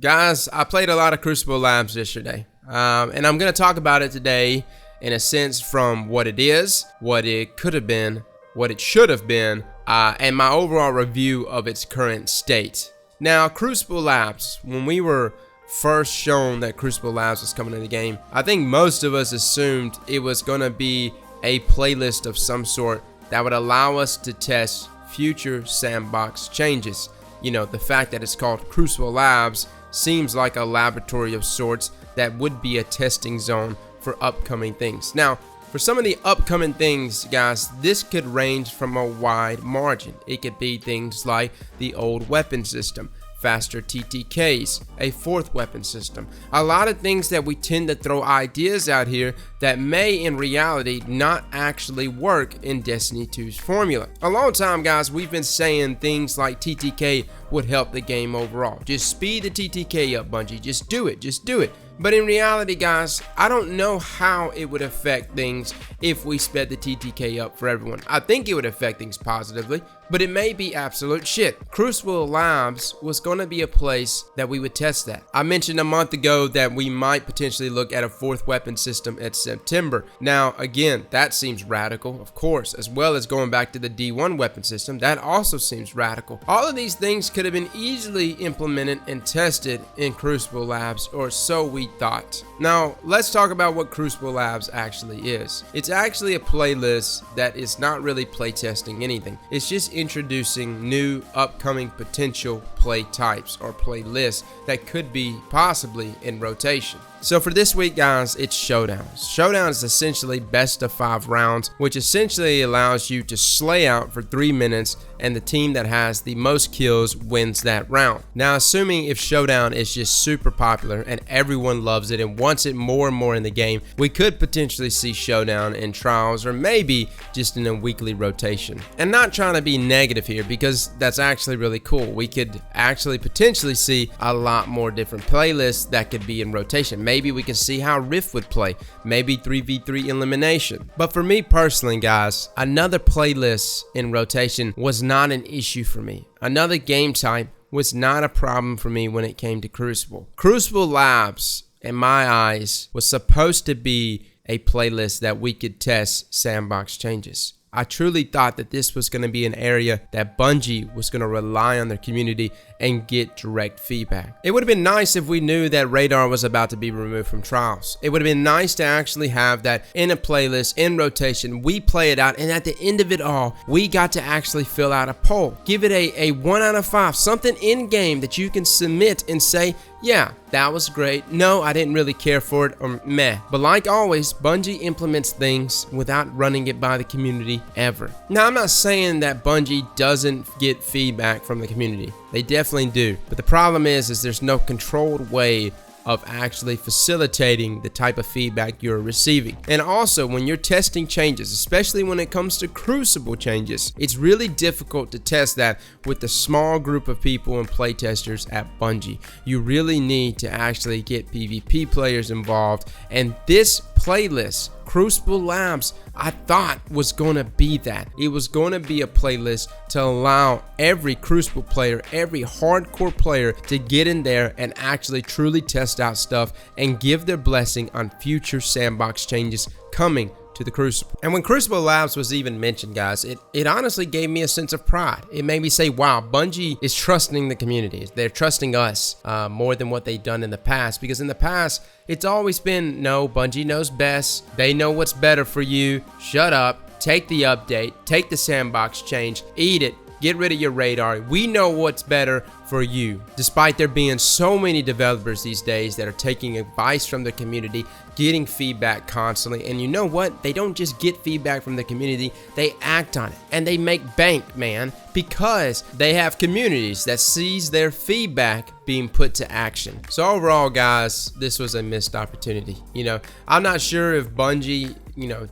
Guys, I played a lot of Crucible Labs yesterday, and I'm going to talk about it today in a sense from what it is, what it could have been, what it should have been, and my overall review of its current state. Now, Crucible Labs, when we were first shown that Crucible Labs was coming in the game, I think most of us assumed it was going to be a playlist of some sort that would allow us to test future sandbox changes. You know, the fact that it's called Crucible Labs seems like a laboratory of sorts that would be a testing zone for upcoming things. Now, for some of the upcoming things, guys, this could range from a wide margin. It could be things like the old weapon system, faster TTKs, a fourth weapon system. A lot of things that we tend to throw ideas out here that may in reality not actually work in Destiny 2's formula. A long time, guys, we've been saying things like TTK would help the game overall. Just speed the TTK up, Bungie. Just do it. Just do it. But in reality, guys, I don't know how it would affect things if we sped the TTK up for everyone. I think it would affect things positively, but it may be absolute shit. Crucible Labs was going to be a place that we would test that. I mentioned a month ago that we might potentially look at a fourth weapon system at September. Now, again, that seems radical, of course, as well as going back to the D1 weapon system. That also seems radical. All of these things could have been easily implemented and tested in Crucible Labs, or so we thought. Now, let's talk about what Crucible Labs actually is. It's actually a playlist that is not really playtesting anything. It's just introducing new upcoming potential play types or playlists that could be possibly in rotation. So for this week, guys, it's Showdowns. Showdown is essentially best of 5 rounds, which essentially allows you to slay out for 3 minutes, and the team that has the most kills wins that round. Now, assuming if Showdown is just super popular and everyone loves it and wants it more and more in the game, we could potentially see Showdown in trials or maybe just in a weekly rotation. And not trying to be negative here, because that's actually really cool. We could actually potentially see a lot more different playlists that could be in rotation. Maybe we can see how Rift would play, maybe 3v3 elimination. But for me personally, guys, another playlist in rotation was not an issue for me. Another game type was not a problem for me when it came to Crucible. Crucible Labs, in my eyes, was supposed to be a playlist that we could test sandbox changes. I truly thought that this was going to be an area that Bungie was going to rely on their community and get direct feedback. It would have been nice if we knew that radar was about to be removed from trials. It would have been nice to actually have that in a playlist, in rotation. We play it out, and at the end of it all, we got to actually fill out a poll. Give it a 1 out of 5, something in game that you can submit and say, yeah, that was great. No, I didn't really care for it, or meh. But like always, Bungie implements things without running it by the community ever. Now, I'm not saying that Bungie doesn't get feedback from the community. They definitely do. But the problem is there's no controlled way of actually facilitating the type of feedback you're receiving. And also, when you're testing changes, especially when it comes to Crucible changes, it's really difficult to test that with the small group of people and playtesters at Bungie. You really need to actually get PvP players involved, and this playlist, Crucible Labs, I thought was going to be that. It was going to be a playlist to allow every Crucible player, every hardcore player to get in there and actually truly test out stuff and give their blessing on future sandbox changes coming to the Crucible. And when Crucible Labs was even mentioned, guys, it honestly gave me a sense of pride. It made me say, wow, Bungie is trusting the community. They're trusting us more than what they've done in the past, because in the past, it's always been, no, Bungie knows best. They know what's better for you. Shut up. Take the update. Take the sandbox change. Eat it. Get rid of your radar. We know what's better for you. Despite there being so many developers these days that are taking advice from the community, getting feedback constantly, and you know what? They don't just get feedback from the community, they act on it. And they make bank, man, because they have communities that sees their feedback being put to action. So overall, guys, this was a missed opportunity. You know, I'm not sure if Bungie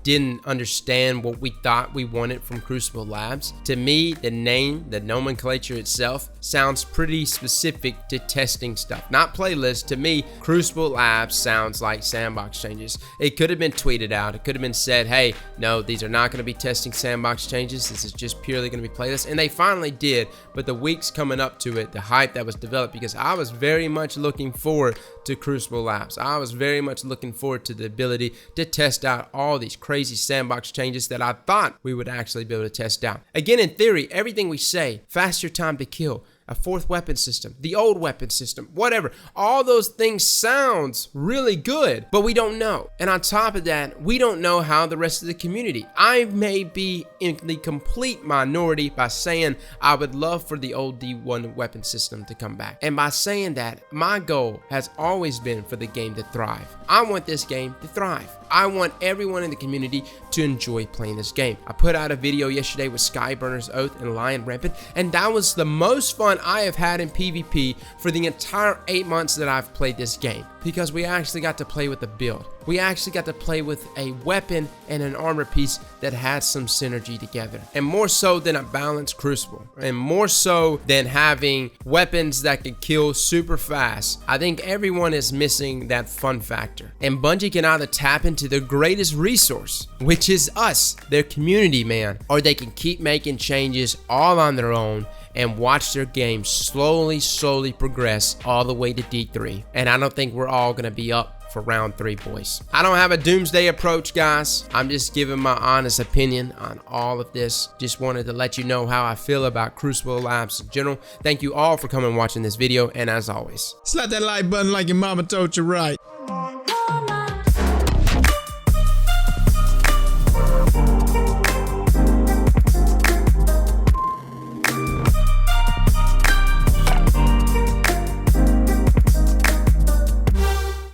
didn't understand what we thought we wanted from Crucible Labs. To me, the name, the nomenclature itself sounds pretty specific to testing stuff, not playlists. To me, Crucible Labs sounds like sandbox changes. It could have been tweeted out. It could have been said, hey, no, these are not going to be testing sandbox changes. This is just purely going to be playlists. And they finally did. But the weeks coming up to it, the hype that was developed, because I was very much looking forward to Crucible Labs. I was very much looking forward to the ability to test out all these crazy sandbox changes that I thought we would actually be able to test out. Again, in theory, everything we say, faster time to kill, a fourth weapon system, the old weapon system, whatever. All those things sounds really good, but we don't know. And on top of that, we don't know how the rest of the community. I may be in the complete minority by saying I would love for the old D1 weapon system to come back. And by saying that, my goal has always been for the game to thrive. I want this game to thrive. I want everyone in the community to enjoy playing this game. I put out a video yesterday with Skyburner's Oath and Lion Rampant, and that was the most fun I have had in PvP for the entire 8 months that I've played this game, because we actually got to play with a build. We actually got to play with a weapon and an armor piece that had some synergy together. And more so than a balanced Crucible, and more so than having weapons that could kill super fast, I think everyone is missing that fun factor. And Bungie can either tap into their greatest resource, which is us, their community, man, or they can keep making changes all on their own and watch their game slowly progress all the way to D3. And I don't think we're all gonna be up for round 3, boys. I don't have a doomsday approach, guys. I'm just giving my honest opinion on all of this. Just wanted to let you know how I feel about Crucible Labs in general. Thank you all for coming and watching this video, and as always, slap that like button like your mama told you right.